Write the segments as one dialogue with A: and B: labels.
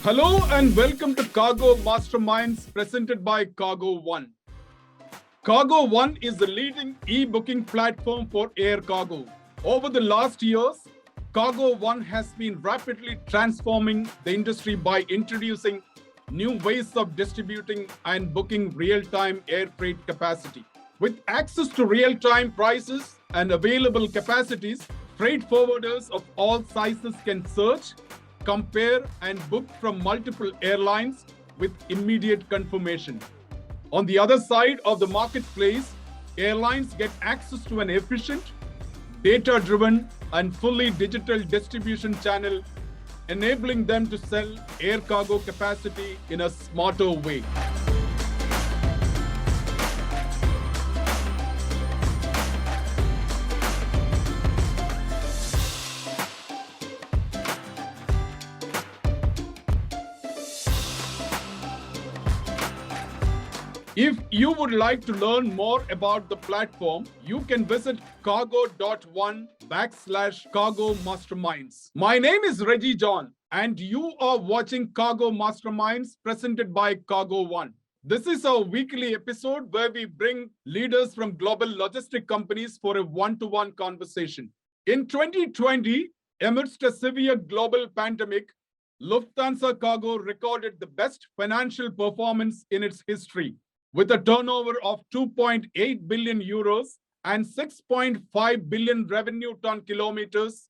A: Hello and welcome to Cargo Masterminds presented by cargo.one. Cargo.one is the leading e-booking platform for air cargo. Over the last years, cargo.one has been rapidly transforming the industry by introducing new ways of distributing and booking real-time air freight capacity. With access to real-time prices and available capacities, freight forwarders of all sizes can search, compare, and book from multiple airlines with immediate confirmation. On the other side of the marketplace, airlines get access to an efficient, data-driven, and fully digital distribution channel, enabling them to sell air cargo capacity in a smarter way. If you would like to learn more about the platform, you can visit cargo.one/cargo masterminds. My name is Reggie John, and you are watching Cargo Masterminds presented by cargo.one. This is our weekly episode where we bring leaders from global logistic companies for a one-to-one conversation. In 2020, amidst a severe global pandemic, Lufthansa Cargo recorded the best financial performance in its history. With a turnover of 2.8 billion euros and 6.5 billion revenue ton kilometers,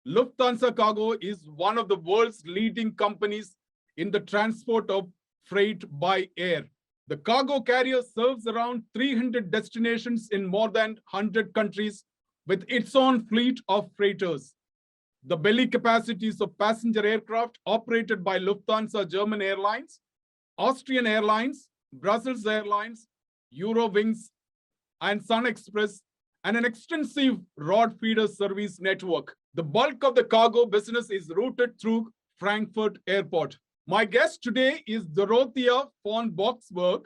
A: Lufthansa Cargo is one of the world's leading companies in the transport of freight by air. The cargo carrier serves around 300 destinations in more than 100 countries with its own fleet of freighters. The belly capacities of passenger aircraft operated by Lufthansa German Airlines, Austrian Airlines, Brussels Airlines, Eurowings, and Sun Express, and an extensive rod feeder service network. The bulk of the cargo business is routed through Frankfurt Airport. My guest today is Dorothea Von Boxberg,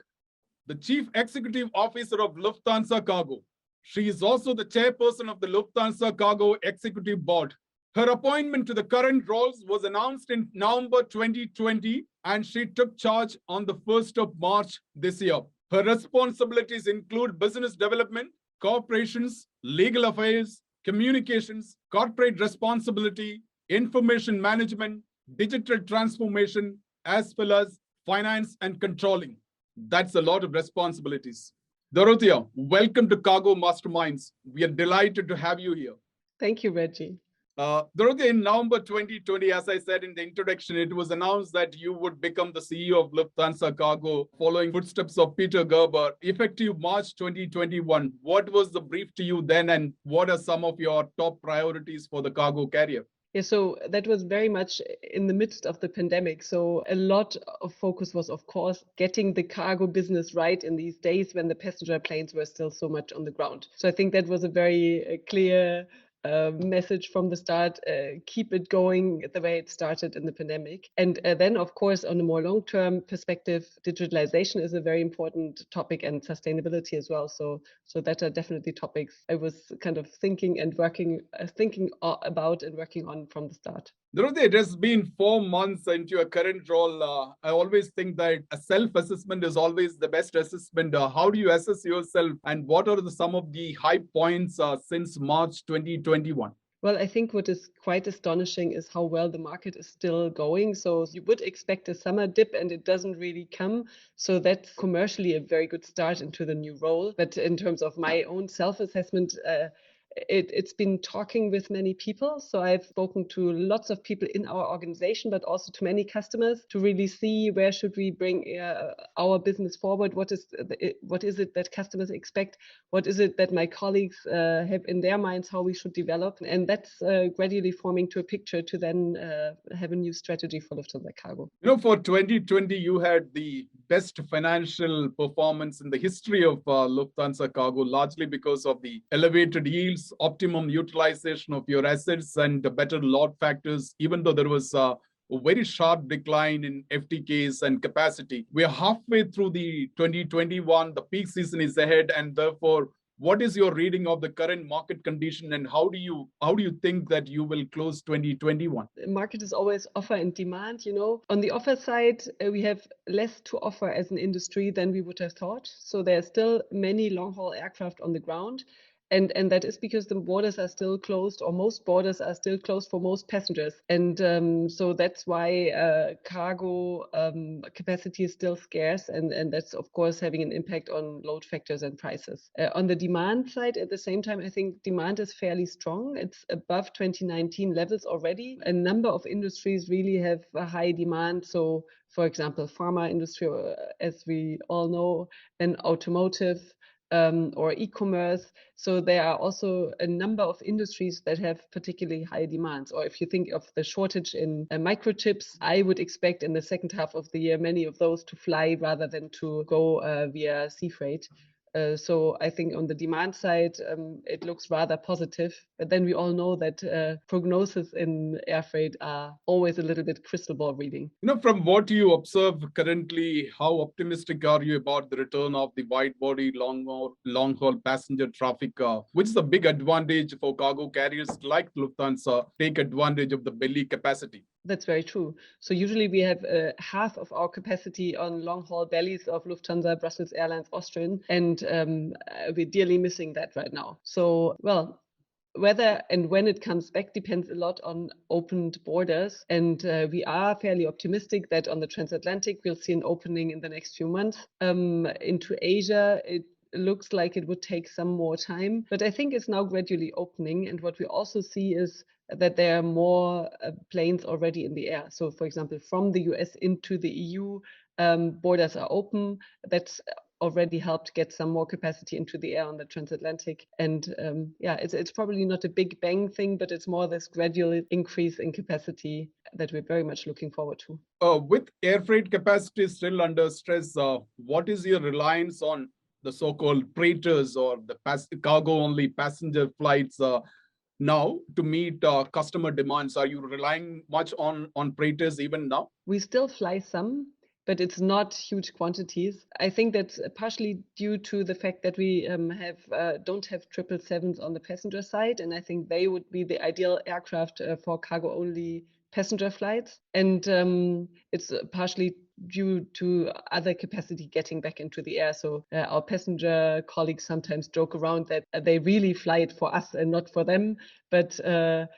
A: the Chief Executive Officer of Lufthansa Cargo. She is also the Chairperson of the Lufthansa Cargo Executive Board. Her appointment to the current roles was announced in November 2020, and she took charge on the 1st of March this year. Her responsibilities include business development, corporations, legal affairs, communications, corporate responsibility, information management, digital transformation, as well as finance and controlling. That's a lot of responsibilities. Dorothea, welcome to Cargo Masterminds. We are delighted to have you here.
B: Thank you, Reggie.
A: Dorothea, in November 2020, as I said in the introduction, it was announced that you would become the CEO of Lufthansa Cargo, following footsteps of Peter Gerber, effective March 2021. What was the brief to you then, and what are some of your top priorities for the cargo carrier?
B: Yeah, so that was very much in the midst of the pandemic. So a lot of focus was, of course, getting the cargo business right in these days when the passenger planes were still so much on the ground. So I think that was a very clear message from the start, keep it going the way it started in the pandemic. And then, of course, on a more long-term perspective, digitalization is a very important topic, and sustainability as well. So that are definitely topics I was kind of thinking about and working on from the start.
A: Dorothea, it has been 4 months into your current role. I always think that a self-assessment is always the best assessment. How do you assess yourself, and what are some of the high points since March 2021?
B: Well, I think what is quite astonishing is how well the market is still going. So you would expect a summer dip, and it doesn't really come. So that's commercially a very good start into the new role. But in terms of my own self-assessment, it's been talking with many people. So I've spoken to lots of people in our organization, but also to many customers to really see where should we bring our business forward. What is it that customers expect? What is it that my colleagues have in their minds how we should develop? And that's gradually forming to a picture to then have a new strategy for Lufthansa Cargo.
A: For 2020, you had the best financial performance in the history of Lufthansa Cargo, largely because of the elevated yields, optimum utilization of your assets, and better load factors, even though there was a very sharp decline in FTKs and capacity. We are halfway through the 2021, the peak season is ahead, and therefore What is your reading of the current market condition, and how do you think that you will close 2021?
B: The market is always offer and demand, you know. On the offer side, we have less to offer as an industry than we would have thought. So there are still many long-haul aircraft on the ground. And that is because the borders are still closed, or most borders are still closed for most passengers. And so that's why cargo capacity is still scarce. And that's, of course, having an impact on load factors and prices. On the demand side, at the same time, I think demand is fairly strong. It's above 2019 levels already. A number of industries really have a high demand. So, for example, pharma industry, as we all know, and automotive, or e-commerce. So there are also a number of industries that have particularly high demands. Or if you think of the shortage in microchips, I would expect in the second half of the year many of those to fly rather than to go via sea freight. So I think on the demand side, it looks rather positive. But then we all know that prognosis in air freight are always a little bit crystal ball reading.
A: From what you observe currently, how optimistic are you about the return of the wide body long haul passenger traffic, which is a big advantage for cargo carriers like Lufthansa take advantage of the belly capacity?
B: That's very true. So usually we have half of our capacity on long-haul bellies of Lufthansa, Brussels Airlines, Austrian, and we're dearly missing that right now. So, well, whether and when it comes back depends a lot on opened borders. And we are fairly optimistic that on the transatlantic, we'll see an opening in the next few months. Into Asia, it looks like it would take some more time, but I think it's now gradually opening. And what we also see is that there are more planes already in the air. So, for example, from the US into the EU, borders are open. That's already helped get some more capacity into the air on the transatlantic. And it's probably not a big bang thing, but it's more this gradual increase in capacity that we're very much looking forward to.
A: With air freight capacity still under stress, what is your reliance on the so-called freighters or the cargo-only passenger flights now to meet customer demands? Are you relying much on freighters even now?
B: We still fly some, but it's not huge quantities. I think that's partially due to the fact that we don't have 777s on the passenger side, and I think they would be the ideal aircraft for cargo-only passenger flights. And it's partially due to other capacity getting back into the air. So our passenger colleagues sometimes joke around that they really fly it for us and not for them, but so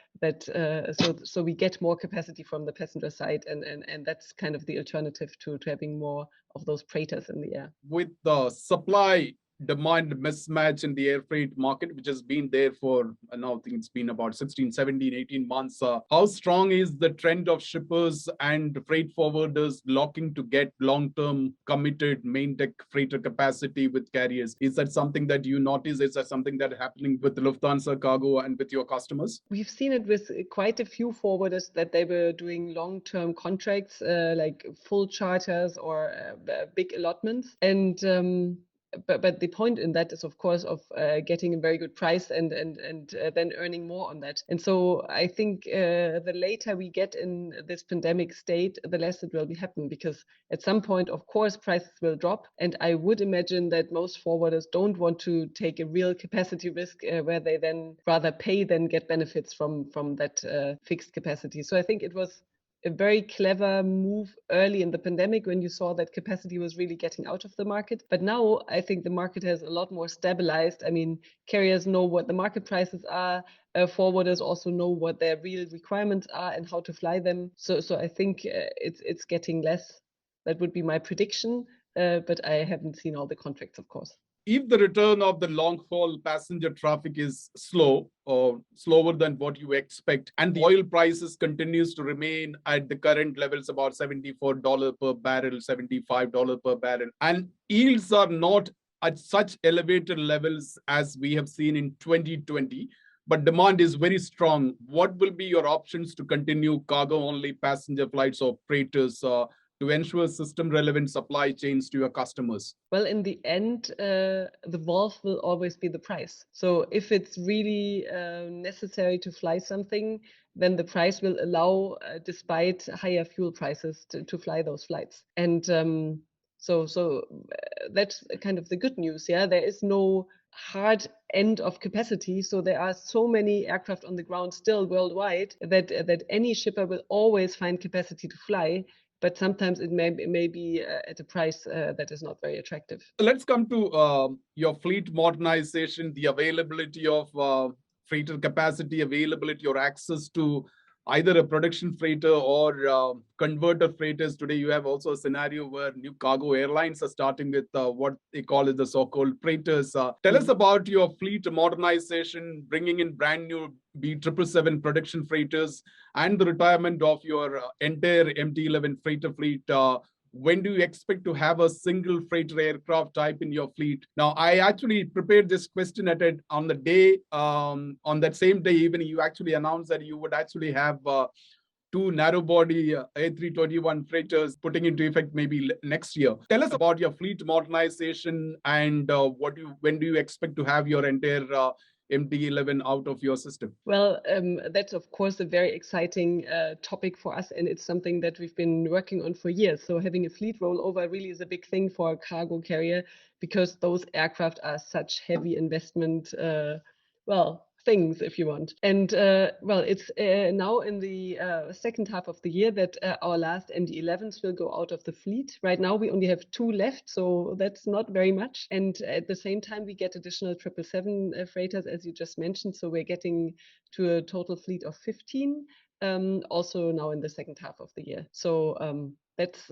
B: we get more capacity from the passenger side, and that's kind of the alternative to having more of those freighters in the air.
A: With the supply demand mismatch in the air freight market, which has been there for now, I think it's been about 16, 17, 18 months. How strong is the trend of shippers and freight forwarders locking to get long-term committed main deck freighter capacity with carriers? Is that something that you notice? Is that something that happening with the Lufthansa Cargo and with your customers?
B: We've seen it with quite a few forwarders that they were doing long-term contracts, like full charters or big allotments. And but the point in that is, of course, of getting a very good price and then earning more on that. And so I think the later we get in this pandemic state, the less it will be happen, because at some point, of course, prices will drop. And I would imagine that most forwarders don't want to take a real capacity risk where they then rather pay than get benefits from that fixed capacity. So I think it was a very clever move early in the pandemic when you saw that capacity was really getting out of the market. But now I think the market has a lot more stabilized. I mean, carriers know what the market prices are. Forwarders also know what their real requirements are and how to fly them. So I think it's getting less. That would be my prediction. But I haven't seen all the contracts, of course.
A: If the return of the long haul passenger traffic is slow or slower than what you expect, and the oil prices continues to remain at the current levels, about $74 per barrel, $75 per barrel, and yields are not at such elevated levels as we have seen in 2020, but demand is very strong, what will be your options to continue cargo only passenger flights or freighters to ensure system relevant supply chains to your customers?
B: Well, in the end, the valve will always be the price. So if it's really necessary to fly something, then the price will allow, despite higher fuel prices, to fly those flights. And so that's kind of the good news. Yeah, there is no hard end of capacity. So there are so many aircraft on the ground still worldwide that any shipper will always find capacity to fly. But sometimes it may be at a price that is not very attractive.
A: Let's come to your fleet modernization, the availability of freighter capacity, availability or access to either a production freighter or converter freighters. Today, you have also a scenario where new cargo airlines are starting with what they call as the so-called freighters. Tell us about your fleet modernization, bringing in brand new B777 production freighters, and the retirement of your entire MD-11 freighter fleet. When do you expect to have a single freighter aircraft type in your fleet? Now, I actually prepared this question on the day, on that same day evening, you actually announced that you would actually have two narrow body A321 freighters putting into effect maybe next year. Tell us about your fleet modernization and when do you expect to have your entire MD-11 out of your system?
B: Well, that's of course a very exciting topic for us, and it's something that we've been working on for years. So having a fleet rollover really is a big thing for a cargo carrier because those aircraft are such heavy investment, things, if you want. And it's now in the second half of the year that our last MD-11s will go out of the fleet. Right now, we only have 2 left, so that's not very much. And at the same time, we get additional 777 freighters, as you just mentioned. So we're getting to a total fleet of 15, also now in the second half of the year. So that's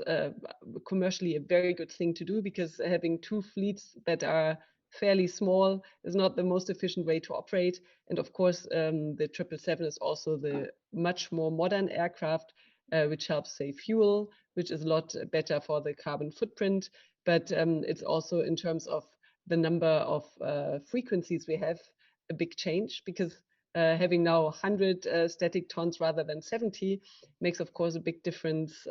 B: commercially a very good thing to do because having 2 fleets that are fairly small is not the most efficient way to operate. And of course, the 777 is also the much more modern aircraft, which helps save fuel, which is a lot better for the carbon footprint. But it's also in terms of the number of frequencies we have a big change because having now 100 static tons rather than 70 makes, of course, a big difference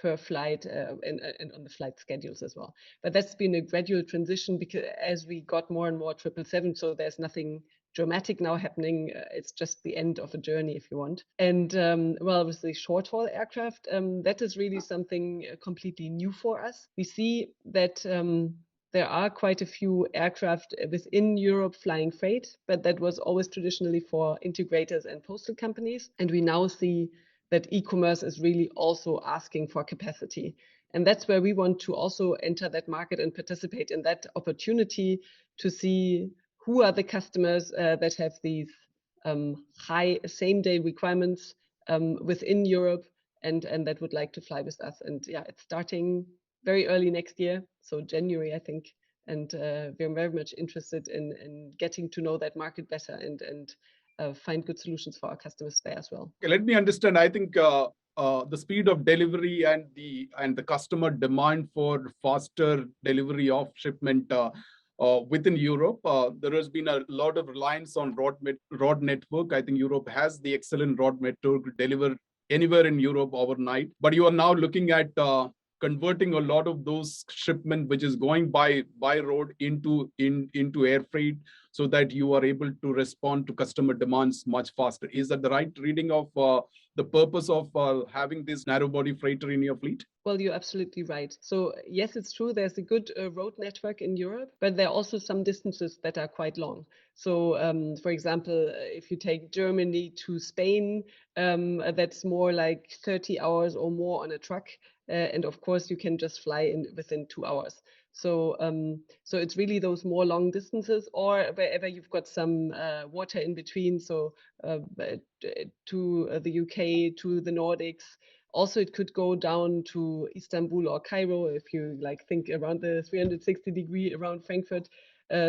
B: per flight and on the flight schedules as well. But that's been a gradual transition because as we got more and more 777, so there's nothing dramatic now happening. It's just the end of a journey, if you want. And with the short haul aircraft, that is really something completely new for us. We see that there are quite a few aircraft within Europe flying freight, but that was always traditionally for integrators and postal companies. And we now see that e-commerce is really also asking for capacity. And that's where we want to also enter that market and participate in that opportunity to see who are the customers that have these high same-day requirements within Europe and that would like to fly with us. And yeah, it's starting very early next year, so January, I think. And we're very much interested in getting to know that market better and find good solutions for our customers there as well.
A: Okay, let me understand. I think the speed of delivery and the customer demand for faster delivery of shipment within Europe, there has been a lot of reliance on road network. I think Europe has the excellent road network to deliver anywhere in Europe overnight. But you are now looking at converting a lot of those shipment which is going by road into air freight so that you are able to respond to customer demands much faster. Is that the right reading of the purpose of having this narrow body freighter in your fleet?
B: Well, you're absolutely right. So yes, it's true. There's a good road network in Europe, but there are also some distances that are quite long. So, for example, if you take Germany to Spain, that's more like 30 hours or more on a truck. And of course, you can just fly in within 2 hours. So, so it's really those more long distances, or wherever you've got some water in between. So, to the UK, to the Nordics. Also, it could go down to Istanbul or Cairo if you think around the 360-degree around Frankfurt.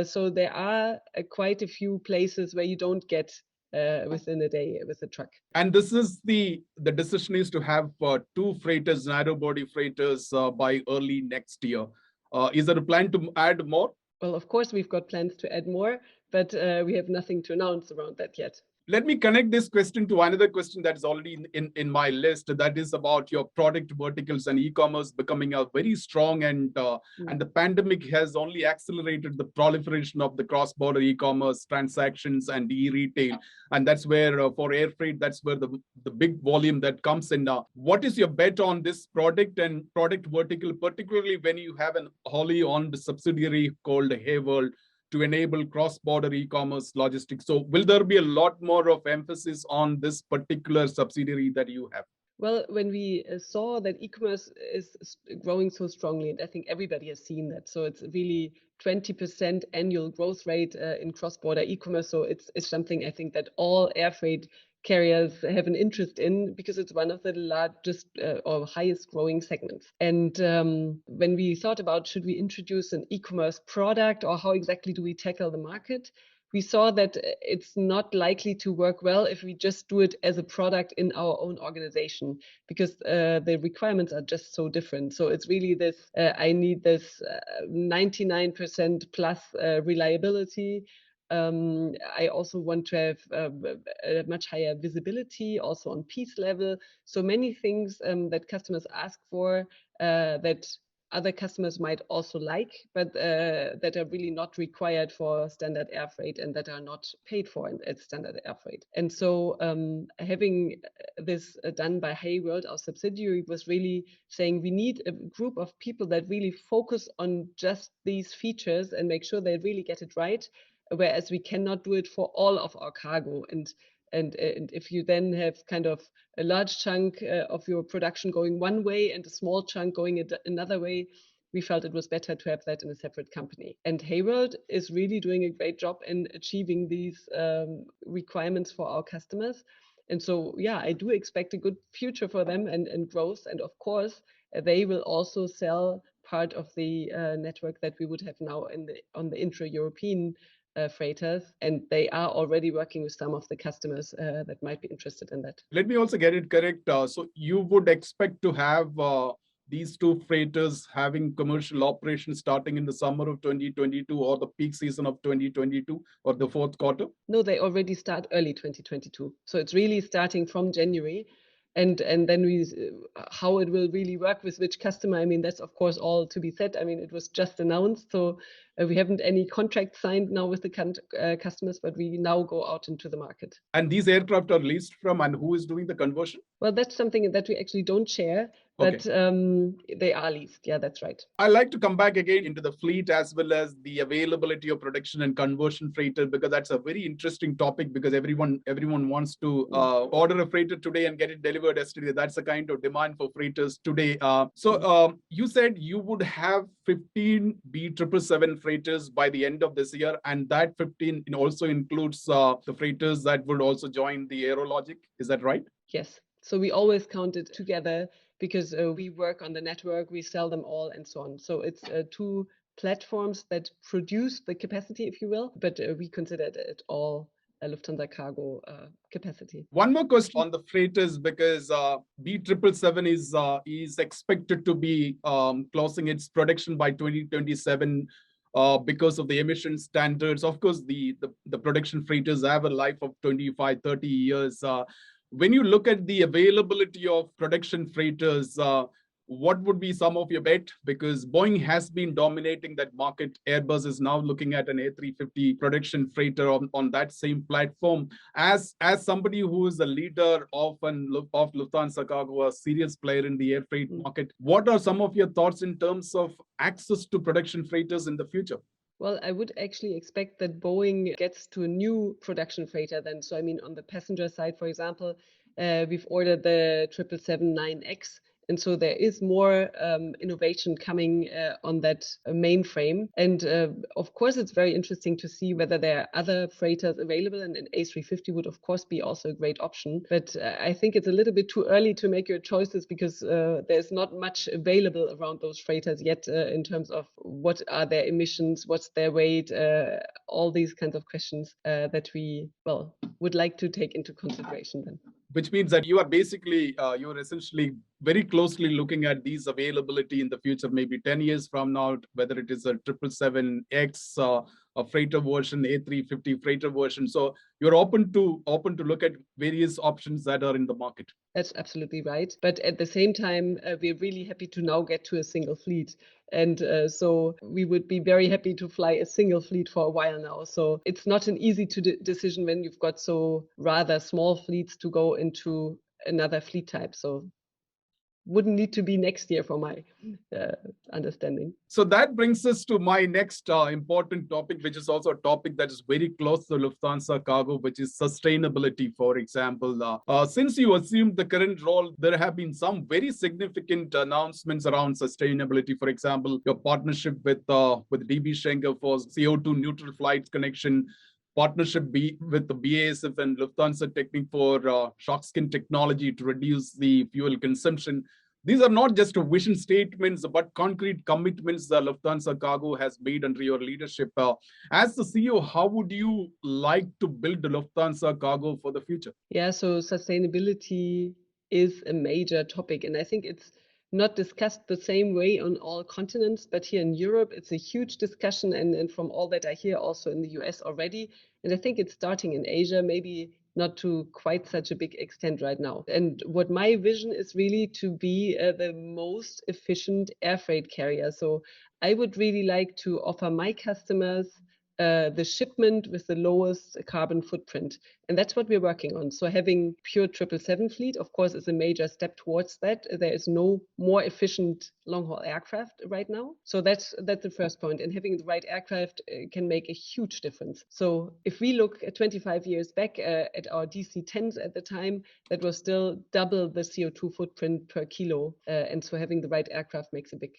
B: So there are quite a few places where you don't get within a day with a truck.
A: And this is the decision is to have 2 freighters, narrow body freighters by early next year. Is there a plan to add more?
B: Well, of course, we've got plans to add more, but we have nothing to announce around that yet.
A: Let me connect this question to another question that is already in my list. That is about your product verticals and e-commerce becoming a very strong and the pandemic has only accelerated the proliferation of the cross-border e-commerce transactions and e-retail. And that's where for air freight, that's where the big volume that comes in. What is your bet on this product and product vertical, particularly when you have an wholly owned subsidiary called Hayworld, to enable cross-border e-commerce logistics. So will there be a lot more of emphasis on this particular subsidiary that you have?
B: Well, when we saw that e-commerce is growing so strongly, and I think everybody has seen that, so it's really 20% annual growth rate in cross-border e-commerce. So it's something I think that all air freight carriers have an interest in because it's one of the largest or highest growing segments. And when we thought about should we introduce an e-commerce product or how exactly do we tackle the market, we saw that it's not likely to work well if we just do it as a product in our own organization, because the requirements are just so different. So it's really this, I need this 99% plus reliability. I also want to have a much higher visibility also on piece level. So many things that customers ask for that other customers might also like, but that are really not required for standard air freight and that are not paid for at standard air freight. And so having this done by Hayworld, our subsidiary, was really saying we need a group of people that really focus on just these features and make sure they really get it right, whereas we cannot do it for all of our cargo. And if you then have kind of a large chunk of your production going one way and a small chunk going another way, we felt it was better to have that in a separate company. And Hayworld is really doing a great job in achieving these requirements for our customers. And so, yeah, I do expect a good future for them and growth. And of course, they will also sell part of the network that we would have now on the intra-European freighters, and they are already working with some of the customers that might be interested in that.
A: Let me also get it correct. So you would expect to have these two freighters having commercial operations starting in the summer of 2022 or the peak season of 2022 or the fourth quarter?
B: No, they already start early 2022. So it's really starting from January. And then how it will really work with which customer, I mean, that's of course all to be said. I mean, it was just announced, so we haven't any contract signed now with the customers, but we now go out into the market.
A: And these aircraft are leased from, and who is doing the conversion?
B: Well, that's something that we actually don't share, but they are leased. Yeah, that's right.
A: I like to come back again into the fleet as well as the availability of production and conversion freighter, because that's a very interesting topic, because everyone wants to order a freighter today and get it delivered yesterday. That's the kind of demand for freighters today. So you said you would have 15 B777 freighters by the end of this year, and that 15 also includes the freighters that would also join the AeroLogic. Is that right?
B: Yes. So we always count it together because we work on the network, we sell them all and so on. So it's two platforms that produce the capacity, if you will, but we consider it all a Lufthansa cargo capacity.
A: One more question on the freighters, because B777 is expected to be closing its production by 2027 because of the emission standards. Of course, the production freighters have a life of 25, 30 years. When you look at the availability of production freighters, what would be some of your bet? Because Boeing has been dominating that market. Airbus is now looking at an A350 production freighter on that same platform. As somebody who is a leader of Lufthansa Cargo, a serious player in the air freight market, what are some of your thoughts in terms of access to production freighters in the future?
B: Well, I would actually expect that Boeing gets to a new production freighter then. So, I mean, on the passenger side, for example, we've ordered the 777-9X. And so there is more innovation coming on that mainframe. And of course, it's very interesting to see whether there are other freighters available. And an A350 would, of course, be also a great option. But I think it's a little bit too early to make your choices because there's not much available around those freighters yet in terms of what are their emissions, what's their weight, all these kinds of questions that we, well, would like to take into consideration then.
A: Which means that you are basically, you're essentially very closely looking at these availability in the future, maybe 10 years from now, whether it is a 777X, a freighter version, A350 freighter version. So you're open to look at various options that are in the market.
B: That's absolutely right. But at the same time, we're really happy to now get to a single fleet. And so we would be very happy to fly a single fleet for a while now. So it's not an easy decision when you've got so rather small fleets to go into another fleet type. So wouldn't need to be next year for my understanding.
A: So that brings us to my next important topic, which is also a topic that is very close to Lufthansa Cargo, which is sustainability. For example, since you assumed the current role, there have been some very significant announcements around sustainability. For example, your partnership with DB Schenker for CO2 neutral flights connection, partnership with the BASF and Lufthansa Technic for shock skin technology to reduce the fuel consumption. These are not just vision statements, but concrete commitments that Lufthansa Cargo has made under your leadership. As the CEO, how would you like to build the Lufthansa Cargo for the future?
B: Yeah, so sustainability is a major topic, and I think it's not discussed the same way on all continents, but here in Europe, it's a huge discussion, and from all that I hear, also in the US already. And I think it's starting in Asia, maybe not to quite such a big extent right now. And what my vision is really to be the most efficient air freight carrier. So I would really like to offer my customers the shipment with the lowest carbon footprint. And that's what we're working on. So having pure 777 fleet, of course, is a major step towards that. There is no more efficient long-haul aircraft right now. So that's the first point. And having the right aircraft can make a huge difference. So if we look at 25 years back at our DC-10s at the time, that was still double the CO2 footprint per kilo. And so having the right aircraft makes a big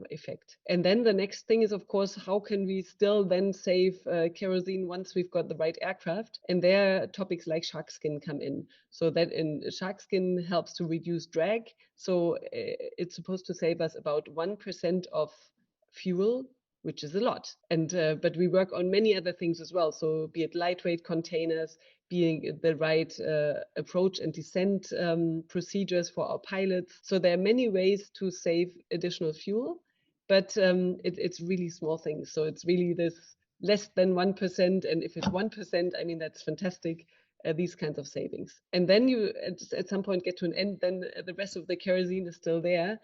B: effect. And then the next thing is, of course, how can we still then save kerosene once we've got the right aircraft? And there topics like shark skin come in. So that in shark skin helps to reduce drag. So it's supposed to save us about 1% of fuel, which is a lot. And but we work on many other things as well. So be it lightweight containers, being the right approach and descent procedures for our pilots. So there are many ways to save additional fuel, but it's really small things. So it's really this less than 1%. And if it's 1%, I mean, that's fantastic. These kinds of savings. And then you at some point get to an end, then the rest of the kerosene is still there.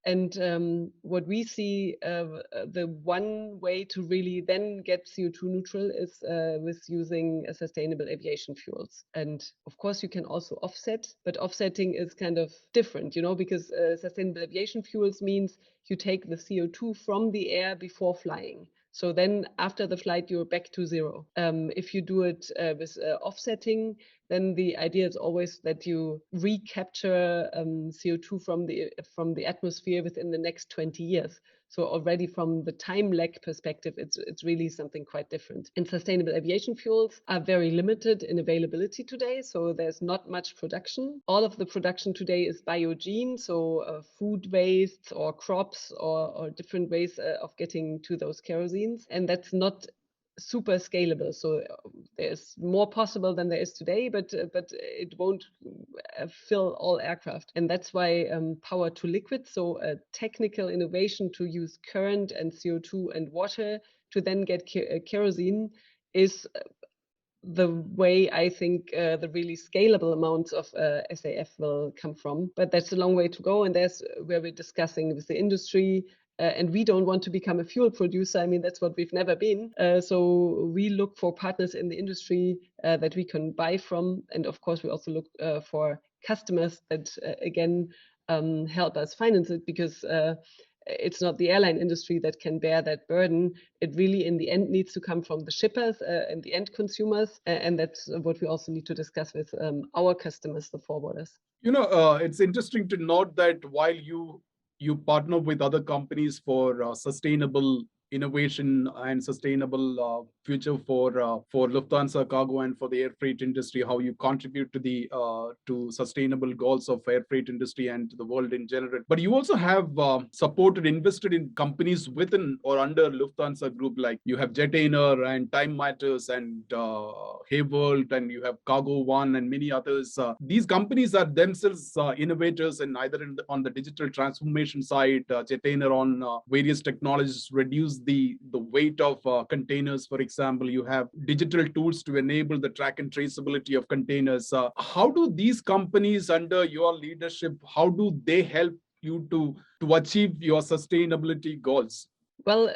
B: And what we see, the one way to really then get CO2 neutral is with using sustainable aviation fuels. And of course, you can also offset, but offsetting is kind of different, because sustainable aviation fuels means you take the CO2 from the air before flying. So then after the flight, you're back to zero. If you do it with offsetting, then the idea is always that you recapture CO2 from the atmosphere within the next 20 years. So already from the time lag perspective, it's really something quite different. And sustainable aviation fuels are very limited in availability today, so there's not much production. All of the production today is biogene, so food waste or crops or different ways of getting to those kerosenes, and that's not super scalable. So there's more possible than there is today, but it won't fill all aircraft. And that's why power to liquid, so a technical innovation to use current and CO2 and water to then get kerosene is the way I think the really scalable amounts of SAF will come from. But that's a long way to go, and that's where we're discussing with the industry. And we don't want to become a fuel producer. I mean, that's what we've never been. So we look for partners in the industry that we can buy from. And of course, we also look for customers that, again, help us finance it, because it's not the airline industry that can bear that burden. It really, in the end, needs to come from the shippers and the end consumers. And that's what we also need to discuss with our customers, the forwarders.
A: It's interesting to note that while you partner with other companies for sustainable innovation and sustainable future for Lufthansa Cargo and for the air freight industry, how you contribute to the to sustainable goals of air freight industry and to the world in general. But you also have supported, invested in companies within or under Lufthansa Group, like you have Jetainer and Time Matters and Hayworld, and you have cargo.one and many others. These companies are themselves innovators, and either on the digital transformation side, Jetainer on various technologies reduce the weight of containers. For example, you have digital tools to enable the track and traceability of containers. How do these companies under your leadership, how do they help you to achieve your sustainability goals?
B: Well,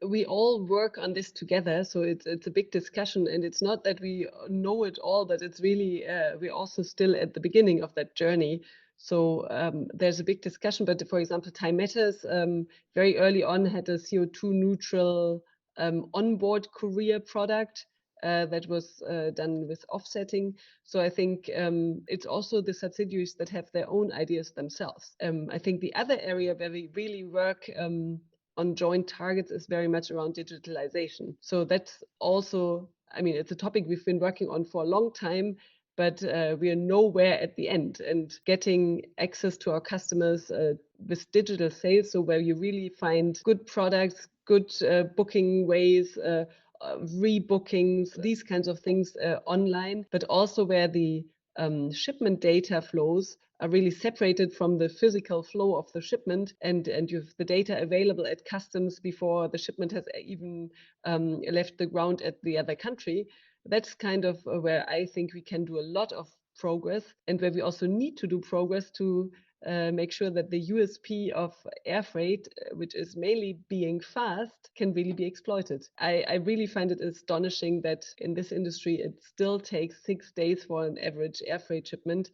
B: we all work on this together, so it's a big discussion, and it's not that we know it all, but it's really we're also still at the beginning of that journey. So there's a big discussion, but for example, Time Matters very early on had a CO2 neutral onboard courier product that was done with offsetting. So I think it's also the subsidiaries that have their own ideas themselves. I think the other area where we really work on joint targets is very much around digitalization. So that's also, I mean, it's a topic we've been working on for a long time, but we are nowhere at the end. And getting access to our customers with digital sales, so where you really find good products, good booking ways, rebookings, these kinds of things online, but also where the shipment data flows are really separated from the physical flow of the shipment, and you have the data available at customs before the shipment has even left the ground at the other country. That's kind of where I think we can do a lot of progress, and where we also need to do progress to make sure that the USP of air freight, which is mainly being fast, can really be exploited. I really find it astonishing that in this industry it still takes 6 days for an average air freight shipment,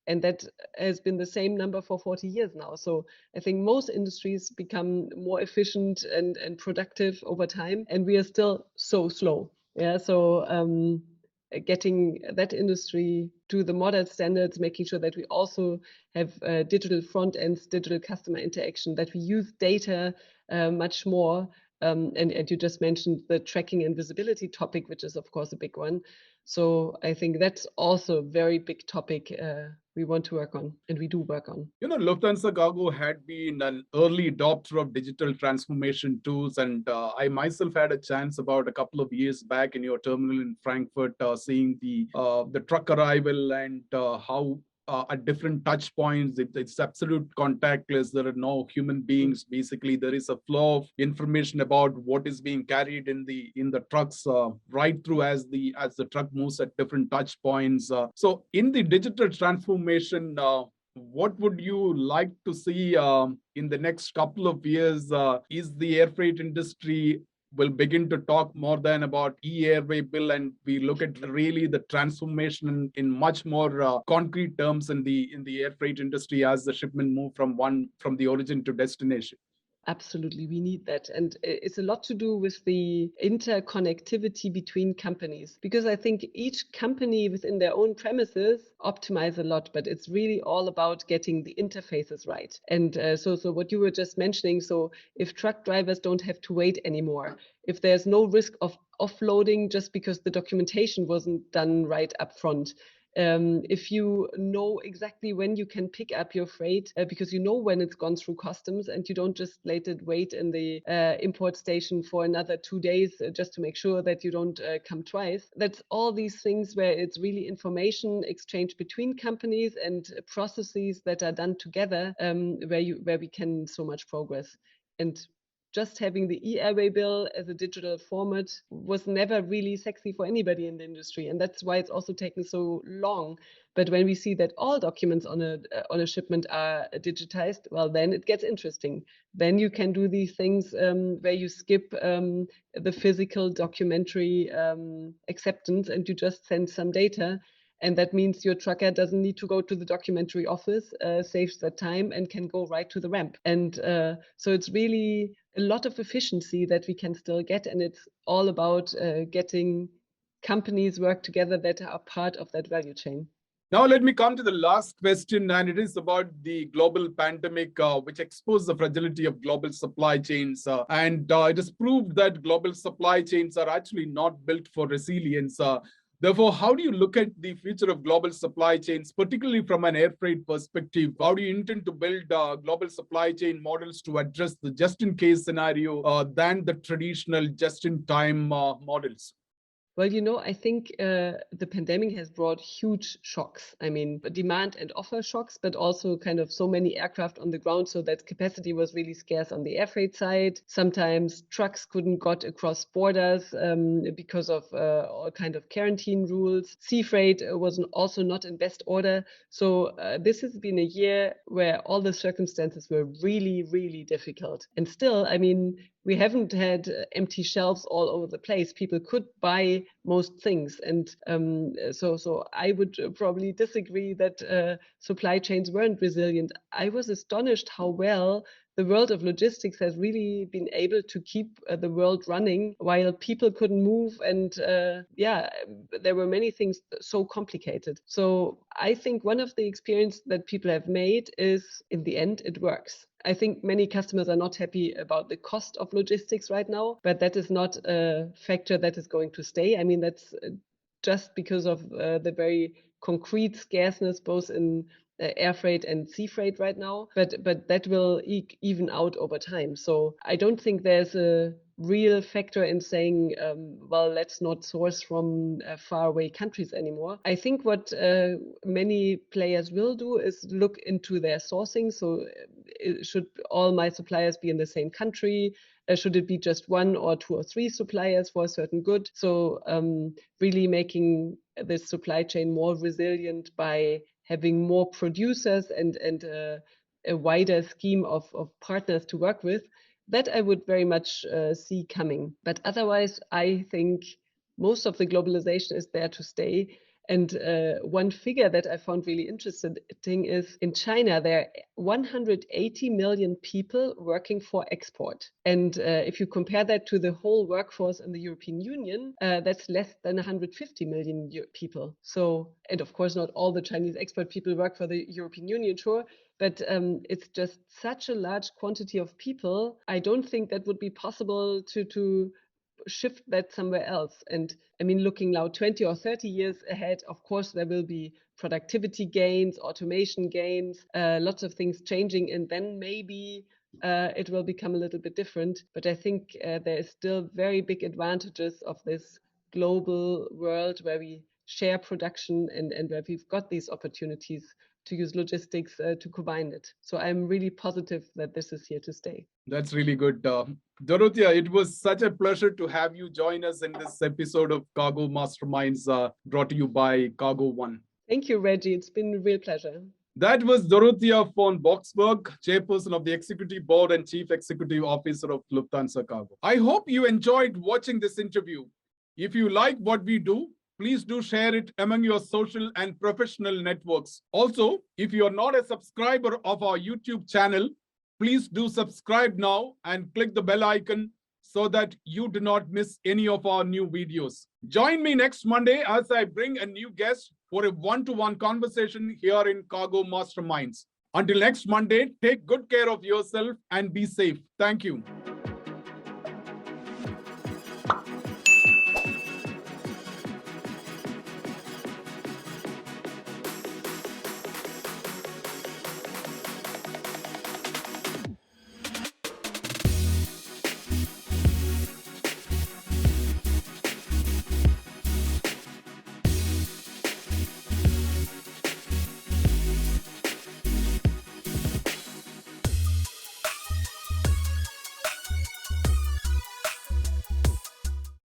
B: and that has been the same number for 40 years now. So I think most industries become more efficient and productive over time, and we are still so slow. Yeah, so getting that industry to the modern standards, making sure that we also have digital front ends, digital customer interaction, that we use data much more. And you just mentioned the tracking and visibility topic, which is of course a big one. So I think that's also a very big topic we want to work on, and we do work on.
A: You know, Lufthansa Cargo had been an early adopter of digital transformation tools, and I myself had a chance about a couple of years back in your terminal in Frankfurt, seeing the truck arrival and how at different touch points it's absolute contactless. There are no human beings. Basically, there is a flow of information about what is being carried in the trucks right through as the truck moves at different touch points. So in the digital transformation, what would you like to see in the next couple of years? Is the air freight industry will begin to talk more than about e-airway bill, and we look at really the transformation in much more concrete terms in the air freight industry as the shipment move from the origin to destination?
B: Absolutely, we need that. And it's a lot to do with the interconnectivity between companies, because I think each company within their own premises optimize a lot, but it's really all about getting the interfaces right. And so what you were just mentioning, so if truck drivers don't have to wait anymore, if there's no risk of offloading just because the documentation wasn't done right up front, if you know exactly when you can pick up your freight because you know when it's gone through customs, and you don't just let it wait in the import station for another 2 days just to make sure that you don't come twice. That's all these things where it's really information exchange between companies and processes that are done together, where we can so much progress. And just having the e-airway bill as a digital format was never really sexy for anybody in the industry, and that's why it's also taken so long. But when we see that all documents on a shipment are digitized, well, then it gets interesting. Then you can do these things where you skip the physical documentary acceptance, and you just send some data. And that means your trucker doesn't need to go to the documentary office, saves that time, and can go right to the ramp. And so it's really a lot of efficiency that we can still get. And it's all about getting companies work together that are part of that value chain.
A: Now, let me come to the last question, and it is about the global pandemic, which exposed the fragility of global supply chains. And it is proved that global supply chains are actually not built for resilience. Therefore, how do you look at the future of global supply chains, particularly from an air freight perspective? How do you intend to build global supply chain models to address the just-in-case scenario than the traditional just-in-time models?
B: Well, you know, I think the pandemic has brought huge shocks. I mean, demand and offer shocks, but also kind of so many aircraft on the ground, so that capacity was really scarce on the air freight side. Sometimes trucks couldn't got across borders because of all kind of quarantine rules. Sea freight was also not in best order. So this has been a year where all the circumstances were really, really difficult. And still, I mean, we haven't had empty shelves all over the place. People could buy most things. And so I would probably disagree that supply chains weren't resilient. I was astonished how well the world of logistics has really been able to keep the world running while people couldn't move. And there were many things so complicated. So I think one of the experience that people have made is, in the end, it works. I think many customers are not happy about the cost of logistics right now, but that is not a factor that is going to stay. I mean, that's just because of the very concrete scarceness, both in air freight and sea freight right now, but that will even out over time. So I don't think there's a real factor in saying, well, let's not source from faraway countries anymore. I think what many players will do is look into their sourcing. So should all my suppliers be in the same country? Should it be just one or two or three suppliers for a certain good? So really making this supply chain more resilient by having more producers and a wider scheme of partners to work with, that I would very much see coming. But otherwise, I think most of the globalization is there to stay. And one figure that I found really interesting is in China, there are 180 million people working for export. And if you compare that to the whole workforce in the European Union, that's less than 150 million people. So, and of course, not all the Chinese export people work for the European Union, sure. But it's just such a large quantity of people. I don't think that would be possible to shift that somewhere else. And I mean, looking now 20 or 30 years ahead, of course, there will be productivity gains, automation gains, lots of things changing. And then maybe it will become a little bit different. But I think there is still very big advantages of this global world where we share production and where we've got these opportunities to use logistics to combine it. So I'm really positive that this is here to stay.
A: That's really good. Dorothea, it was such a pleasure to have you join us in this episode of Cargo Masterminds brought to you by cargo.one.
B: Thank you, Reggie. It's been a real pleasure.
A: That was Dorothea Von Boxberg, Chairperson of the Executive Board and Chief Executive Officer of Lufthansa Cargo. I hope you enjoyed watching this interview. If you like what we do, please do share it among your social and professional networks. Also, if you are not a subscriber of our YouTube channel, please do subscribe now and click the bell icon so that you do not miss any of our new videos. Join me next Monday as I bring a new guest for a one-to-one conversation here in Cargo Masterminds. Until next Monday, take good care of yourself and be safe. Thank you.